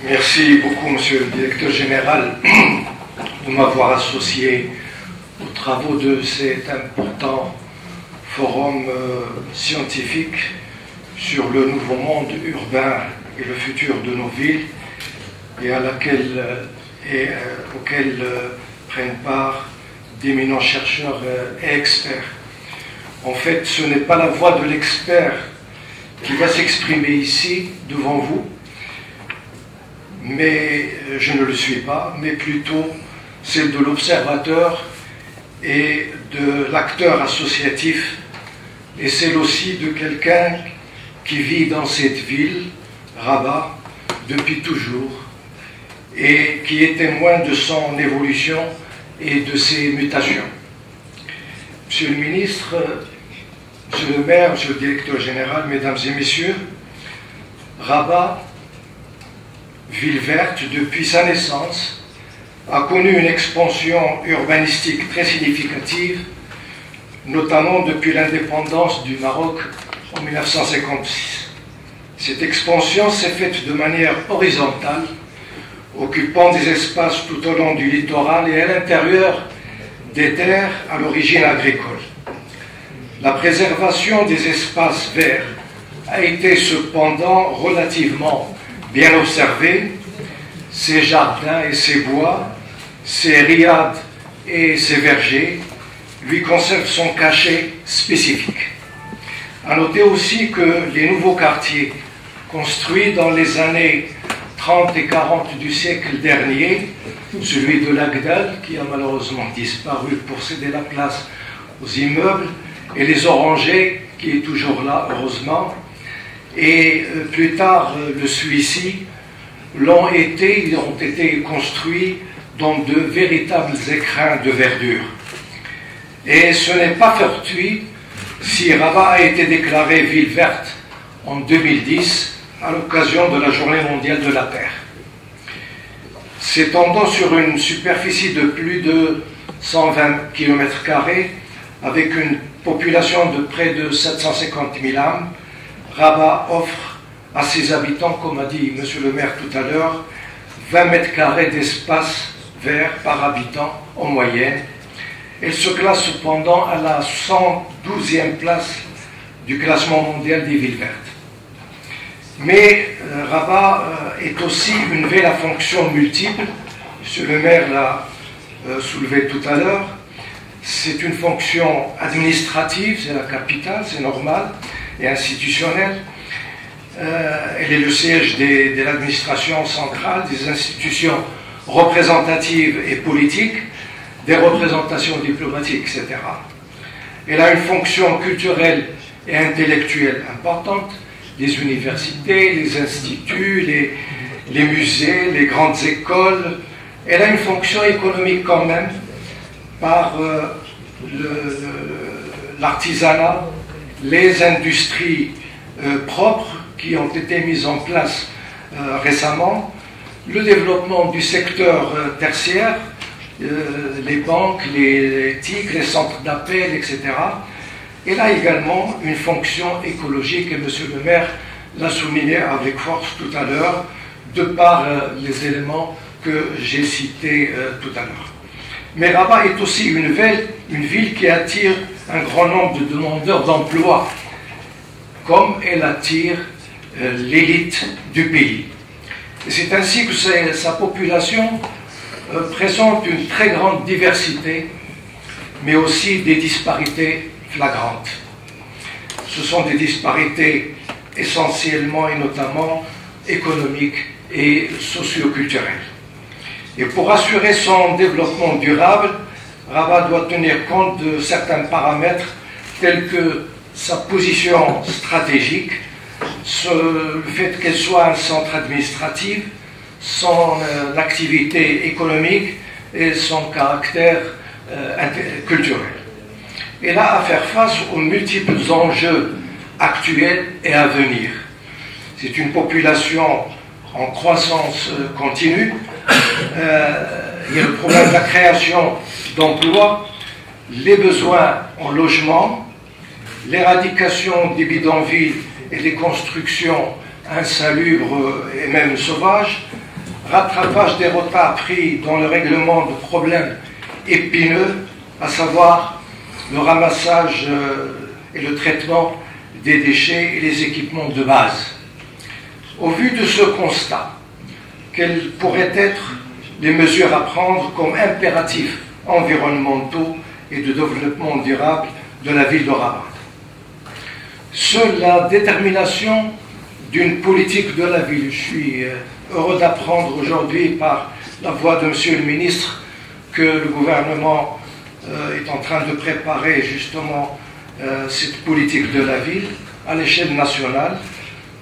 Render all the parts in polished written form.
Merci beaucoup, Monsieur le Directeur Général, de m'avoir associé aux travaux de cet important forum scientifique sur le nouveau monde urbain et le futur de nos villes, et auquel prennent part d'éminents chercheurs et experts. En fait, ce n'est pas la voix de l'expert qui va s'exprimer ici devant vous, mais je ne le suis pas, mais plutôt celle de l'observateur et de l'acteur associatif, et celle aussi de quelqu'un qui vit dans cette ville, Rabat, depuis toujours, et qui est témoin de son évolution et de ses mutations. Monsieur le ministre, Monsieur le maire, Monsieur le directeur général, mesdames et messieurs, Rabat, ville verte depuis sa naissance, a connu une expansion urbanistique très significative, notamment depuis l'indépendance du Maroc en 1956. Cette expansion s'est faite de manière horizontale, occupant des espaces tout au long du littoral et à l'intérieur des terres à l'origine agricole. La préservation des espaces verts a été cependant relativement bien observée. Ces jardins et ces bois, ces riades et ces vergers lui conservent son cachet spécifique. À noter aussi que les nouveaux quartiers construits dans les années 30 et 40 du siècle dernier, celui de l'Agdal, qui a malheureusement disparu pour céder la place aux immeubles, et les Orangers, qui est toujours là, heureusement, et plus tard le Suissi, ils ont été construits dans de véritables écrins de verdure. Et ce n'est pas fortuit si Rabat a été déclarée ville verte en 2010 à l'occasion de la Journée mondiale de la Terre. S'étendant sur une superficie de plus de 120 km², avec une population de près de 750 000 âmes, Rabat offre à ses habitants, comme a dit Monsieur le maire tout à l'heure, 20 m² d'espace vert par habitant en moyenne. Elle se classe cependant à la 112e place du classement mondial des villes vertes. Mais Rabat est aussi une ville à fonction multiple. Monsieur le maire l'a soulevé tout à l'heure. C'est une fonction administrative, c'est la capitale, c'est normal, et institutionnelle. Elle est le siège de l'administration centrale, des institutions représentatives et politiques, des représentations diplomatiques, etc. Elle a une fonction culturelle et intellectuelle importante, les universités, les instituts, les musées, les grandes écoles. Elle a une fonction économique quand même, par l'artisanat, les industries propres qui ont été mises en place récemment, le développement du secteur tertiaire, les banques, les TIC, les centres d'appel, etc. Elle a également une fonction écologique, et Monsieur le maire l'a souligné avec force tout à l'heure, de par les éléments que j'ai cités tout à l'heure. Mais Rabat est aussi une ville qui attire un grand nombre de demandeurs d'emploi, comme elle attire l'élite du pays. Et c'est ainsi que sa population présente une très grande diversité, mais aussi des disparités flagrantes. Ce sont des disparités essentiellement et notamment économiques et socio-culturelles. Et pour assurer son développement durable, Rabat doit tenir compte de certains paramètres tels que sa position stratégique, le fait qu'elle soit un centre administratif, son activité économique et son caractère culturel. Elle a à faire face aux multiples enjeux actuels et à venir. C'est une population en croissance continue. Il y a le problème de la création d'emplois, les besoins en logement, l'éradication des bidonvilles et des constructions insalubres et même sauvages, rattrapage des retards pris dans le règlement de problèmes épineux, à savoir le ramassage et le traitement des déchets et les équipements de base. Au vu de ce constat, quelles pourraient être les mesures à prendre comme impératifs environnementaux et de développement durable de la ville de Rabat? Seule la détermination d'une politique de la ville. Je suis heureux d'apprendre aujourd'hui par la voix de Monsieur le ministre que le gouvernement est en train de préparer justement cette politique de la ville à l'échelle nationale.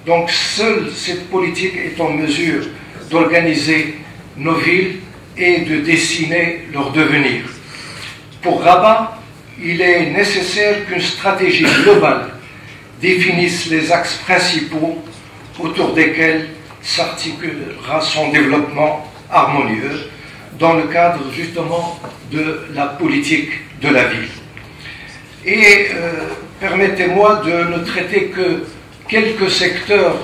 Donc seule cette politique est en mesure d'organiser nos villes et de dessiner leur devenir. Pour Rabat, il est nécessaire qu'une stratégie globale définisse les axes principaux autour desquels s'articulera son développement harmonieux dans le cadre justement de la politique de la ville. Et permettez-moi de ne traiter que quelques secteurs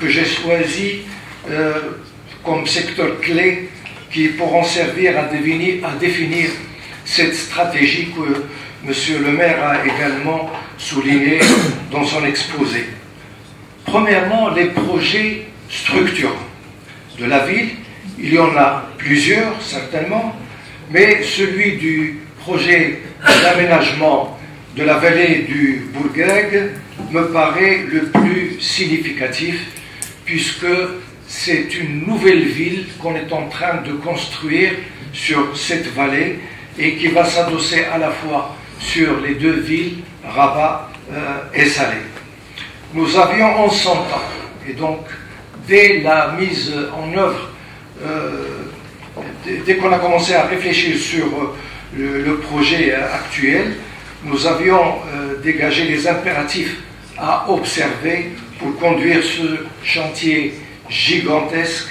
que j'ai choisis comme secteurs clés qui pourront servir à définir cette stratégie que Monsieur le maire a également souligné dans son exposé. Premièrement, les projets structurants de la ville. Il y en a plusieurs, certainement, mais celui du projet d'aménagement de la vallée du Bourgueil me paraît le plus significatif, puisque c'est une nouvelle ville qu'on est en train de construire sur cette vallée et qui va s'adosser à la fois sur les deux villes, Rabat et Salé. Nous avions en 100 ans, et donc dès la mise en œuvre, dès qu'on a commencé à réfléchir sur le projet actuel, nous avions dégagé les impératifs à observer pour conduire ce chantier gigantesque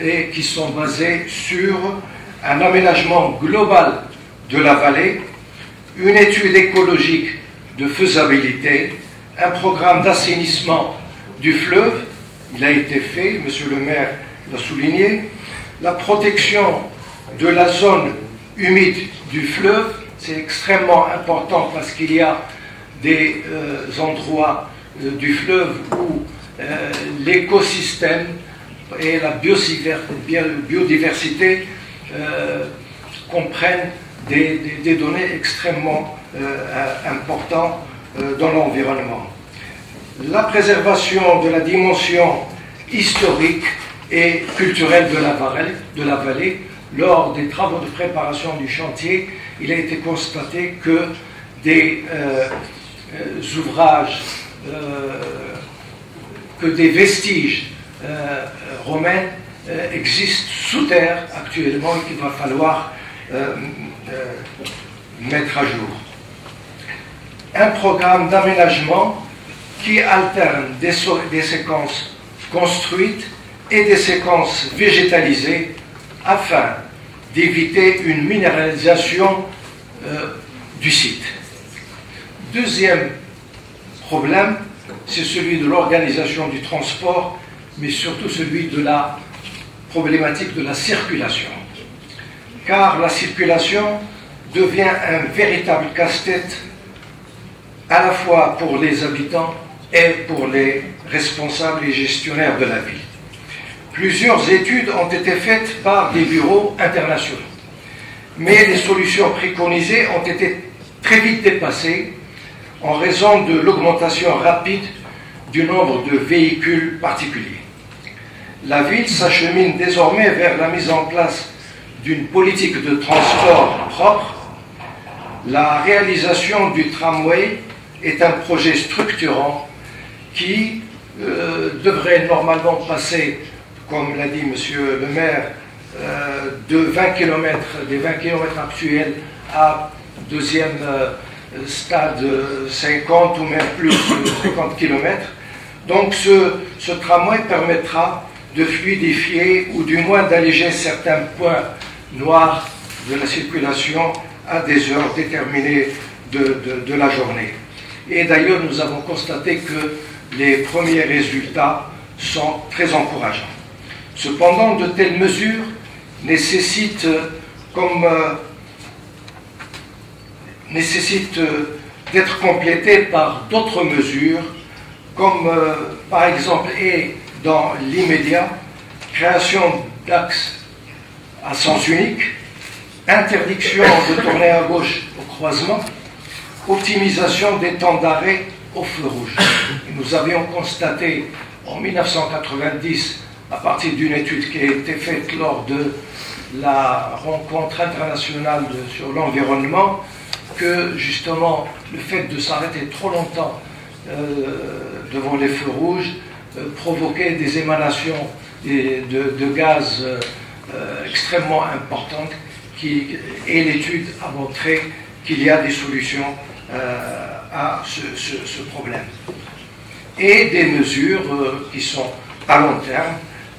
et qui sont basés sur un aménagement global de la vallée, une étude écologique de faisabilité, un programme d'assainissement du fleuve, il a été fait, monsieur le maire l'a souligné, la protection de la zone humide du fleuve, c'est extrêmement important parce qu'il y a des endroits du fleuve où l'écosystème et la biodiversité comprennent des données extrêmement importantes dans l'environnement. La préservation de la dimension historique et culturelle de la vallée. Lors des travaux de préparation du chantier, il a été constaté que des ouvrages, que des vestiges romains existent sous terre actuellement et qu'il va falloir mettre à jour. Un programme d'aménagement qui alterne des séquences construites et des séquences végétalisées afin d'éviter une minéralisation du site. Deuxième problème, c'est celui de l'organisation du transport, mais surtout celui de la problématique de la circulation. Car la circulation devient un véritable casse-tête à la fois pour les habitants et pour les responsables et gestionnaires de la ville. Plusieurs études ont été faites par des bureaux internationaux, mais les solutions préconisées ont été très vite dépassées en raison de l'augmentation rapide du nombre de véhicules particuliers. La ville s'achemine désormais vers la mise en place d'une politique de transport propre. La réalisation du tramway est un projet structurant qui devrait normalement passer, comme l'a dit monsieur le maire, de 20 km, des 20 km actuels à deuxième stade 50 ou même plus de 50 km. Donc ce tramway permettra de fluidifier ou du moins d'alléger certains points noirs de la circulation à des heures déterminées de la journée. Et d'ailleurs, nous avons constaté que les premiers résultats sont très encourageants. Cependant, de telles mesures nécessitent d'être complétées par d'autres mesures, comme par exemple, et dans l'immédiat, création d'axes à sens unique, interdiction de tourner à gauche au croisement, optimisation des temps d'arrêt au feu rouge. Et nous avions constaté en 1990, à partir d'une étude qui a été faite lors de la rencontre internationale sur l'environnement, que justement le fait de s'arrêter trop longtemps devant les feux rouges provoquait des émanations de gaz extrêmement importantes, et l'étude a montré qu'il y a des solutions à ce problème. Et des mesures qui sont à long terme,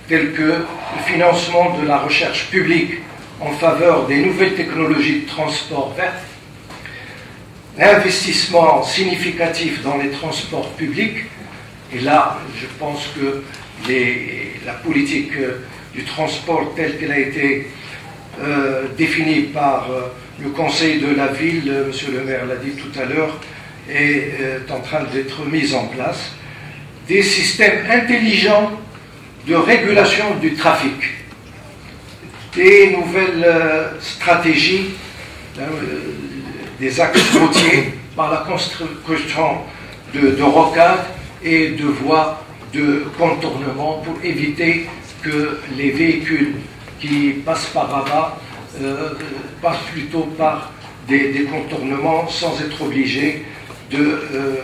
telles que le financement de la recherche publique en faveur des nouvelles technologies de transport vert, l'investissement significatif dans les transports publics, et là je pense que la politique du transport telle qu'elle a été définie par le conseil de la ville, monsieur le maire l'a dit tout à l'heure, est en train d'être mise en place, des systèmes intelligents de régulation du trafic, des nouvelles stratégies des axes routiers par la construction de rocades et de voies de contournement pour éviter que les véhicules qui passent par Rabat passent plutôt par des contournements sans être obligés de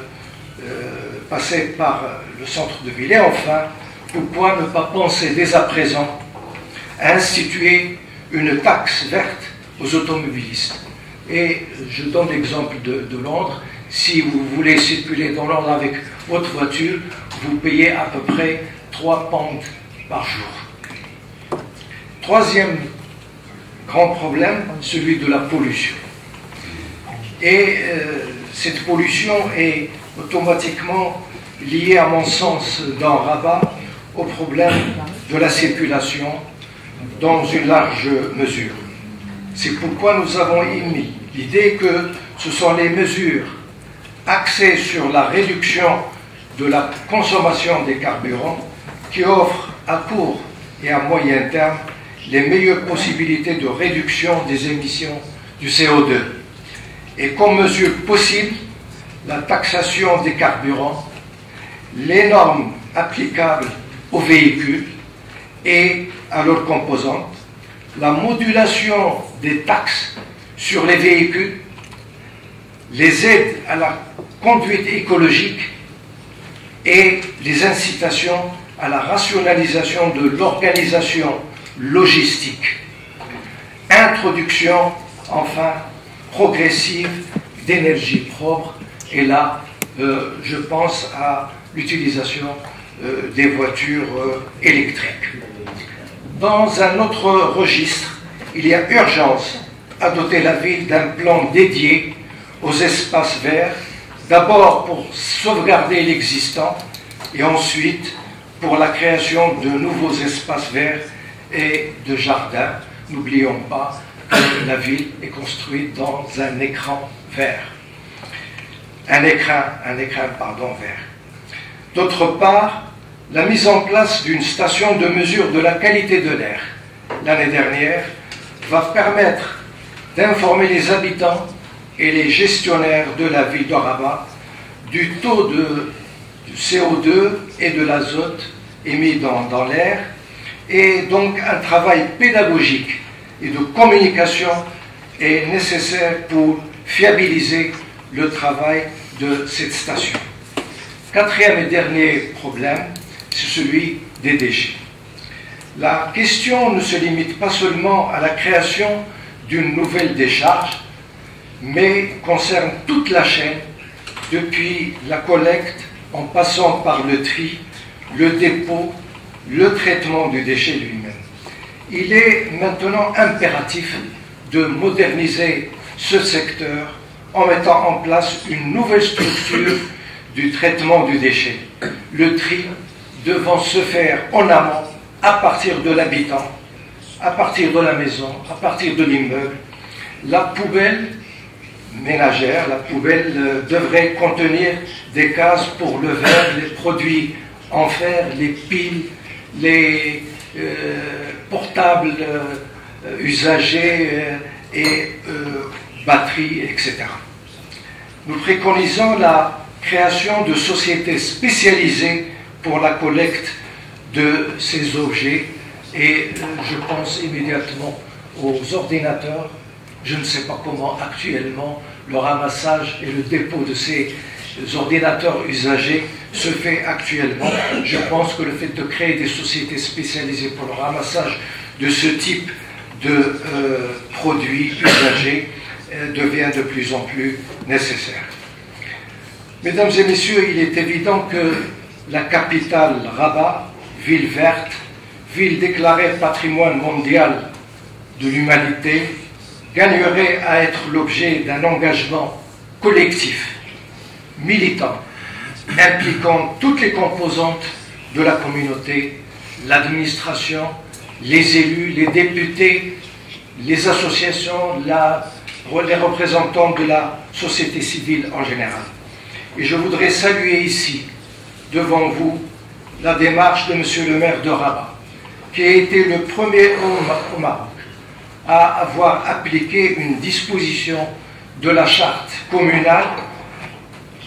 passer par le centre de ville. Et enfin, pourquoi ne pas penser dès à présent à instituer une taxe verte aux automobilistes? Et je donne l'exemple de Londres. Si vous voulez circuler dans Londres avec votre voiture, vous payez à peu près 3 pounds par jour. Troisième grand problème, celui de la pollution. Et cette pollution est automatiquement liée, à mon sens, dans Rabat, au problème de la circulation dans une large mesure. C'est pourquoi nous avons émis l'idée que ce sont les mesures axées sur la réduction de la consommation des carburants qui offrent à court et à moyen terme les meilleures possibilités de réduction des émissions du CO2. Et comme mesure possible, la taxation des carburants, les normes applicables aux véhicules et à leurs composantes, la modulation des taxes sur les véhicules, les aides à la conduite écologique et les incitations à la rationalisation de l'organisation logistique. Introduction, enfin, progressive d'énergie propre, et là, je pense à l'utilisation des voitures électriques. Dans un autre registre, il y a urgence à doter la ville d'un plan dédié aux espaces verts, d'abord pour sauvegarder l'existant et ensuite pour la création de nouveaux espaces verts et de jardins. N'oublions pas que la ville est construite dans un écran vert. Un écrin vert. D'autre part, la mise en place d'une station de mesure de la qualité de l'air l'année dernière va permettre d'informer les habitants et les gestionnaires de la ville de Rabat du taux de CO2 et de l'azote émis dans l'air, et donc un travail pédagogique et de communication est nécessaire pour fiabiliser le travail de cette station. Quatrième et dernier problème, c'est celui des déchets. La question ne se limite pas seulement à la création d'une nouvelle décharge, mais concerne toute la chaîne, depuis la collecte en passant par le tri, le dépôt, le traitement du déchet lui-même. Il est maintenant impératif de moderniser ce secteur en mettant en place une nouvelle structure du traitement du déchet, le tri devant se faire en amont à partir de l'habitant, à partir de la maison, à partir de l'immeuble. La poubelle ménagère, la poubelle devrait contenir des cases pour le verre, les produits en fer, les piles, les portables usagés et batteries, etc. Nous préconisons la création de sociétés spécialisées pour la collecte de ces objets et je pense immédiatement aux ordinateurs. Je ne sais pas comment actuellement le ramassage et le dépôt de ces ordinateurs usagés se fait actuellement. Je pense que le fait de créer des sociétés spécialisées pour le ramassage de ce type de produits usagés devient de plus en plus nécessaire. Mesdames et messieurs, il est évident que la capitale Rabat, ville verte, ville déclarée patrimoine mondial de l'humanité, gagnerait à être l'objet d'un engagement collectif, militant, impliquant toutes les composantes de la communauté, l'administration, les élus, les députés, les associations, les représentants de la société civile en général. Et je voudrais saluer ici, devant vous, la démarche de M. le maire de Rabat, qui a été le premier homme au Maroc à avoir appliqué une disposition de la charte communale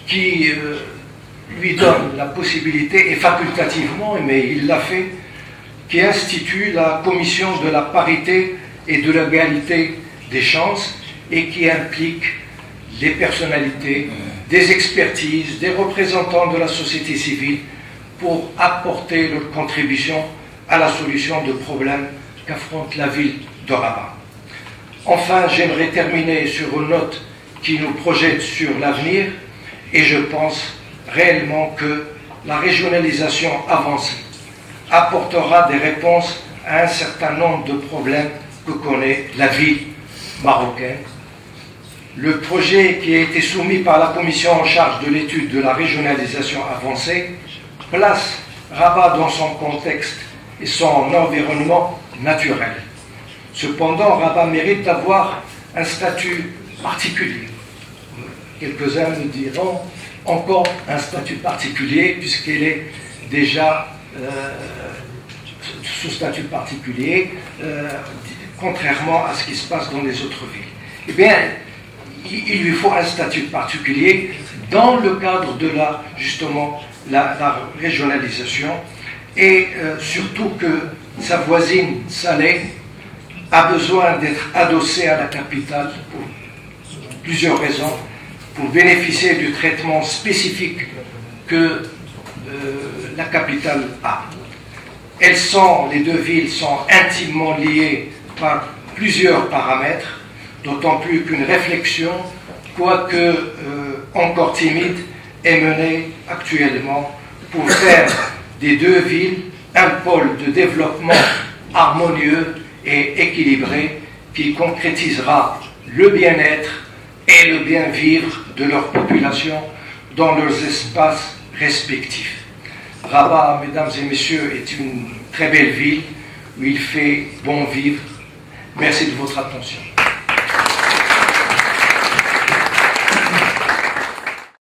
qui lui donne la possibilité, et facultativement, mais il l'a fait, qui institue la commission de la parité et de l'égalité des chances et qui implique des personnalités, des expertises, des représentants de la société civile pour apporter leur contribution à la solution de problèmes qu'affronte la ville de Rabat. Enfin, j'aimerais terminer sur une note qui nous projette sur l'avenir et je pense réellement que la régionalisation avancée apportera des réponses à un certain nombre de problèmes que connaît la ville marocaine. Le projet qui a été soumis par la commission en charge de l'étude de la régionalisation avancée place Rabat dans son contexte et son environnement naturel. Cependant, Rabat mérite d'avoir un statut particulier. Quelques-uns me diront encore un statut particulier puisqu'elle est déjà sous statut particulier, contrairement à ce qui se passe dans les autres villes. Eh bien, il lui faut un statut particulier dans le cadre de justement la régionalisation et surtout que sa voisine Salé a besoin d'être adossée à la capitale pour plusieurs raisons, pour bénéficier du traitement spécifique que la capitale a. Les deux villes sont intimement liées par plusieurs paramètres, d'autant plus qu'une réflexion, quoique encore timide, est menée actuellement pour faire des deux villes un pôle de développement harmonieux et équilibré qui concrétisera le bien-être et le bien-vivre de leur population dans leurs espaces respectifs. Rabat, mesdames et messieurs, est une très belle ville où il fait bon vivre. Merci de votre attention.